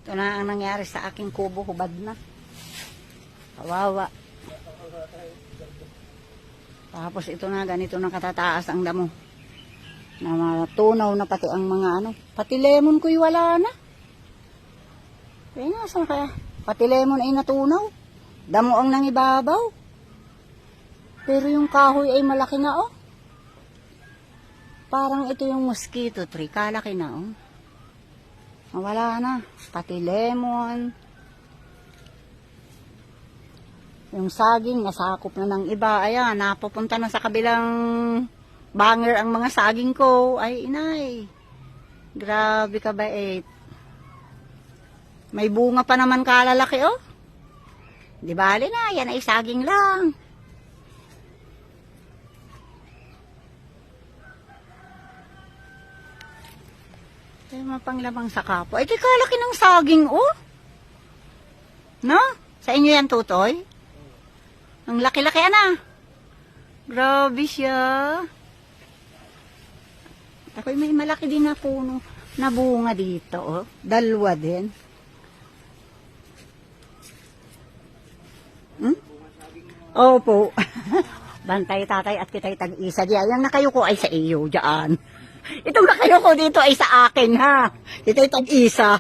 Ito na ang nangyari sa aking kubo, hubad na. Kawawa. Tapos ito na, ganito na katataas ang damo. Na tunaw na pati ang mga ano. Pati lemon ko'y wala na. Kaya nga, saan kaya? Pati lemon ay natunaw. Damo ang nangibabaw. Pero yung kahoy ay malaki na, oh. Parang ito yung mosquito tree. Kalaki na, oh. Wala na. Pati lemon. Yung saging, nasakop na ng iba. Ayan, napupunta na sa kabilang banger ang mga saging ko. Ay, inay. Grabe ka ba, May bunga pa naman kalalaki, oh. Di bali na, yan ay saging lang. Ito yung mapanglamang sa kapo. Ay, di kalaki ng saging, oh. No? Sa inyo yan, tutoy? Ang laki-laki, ana. Grabe siya. Ako'y may malaki din na puno na bunga dito, oh. Dalawa din. Opo. Bantay tatay at kita'y tag-isa diyan. Yung nakayuko ay sa iyo diyan. Itong nakayuko dito ay sa akin, ha. Kita'y tag-isa.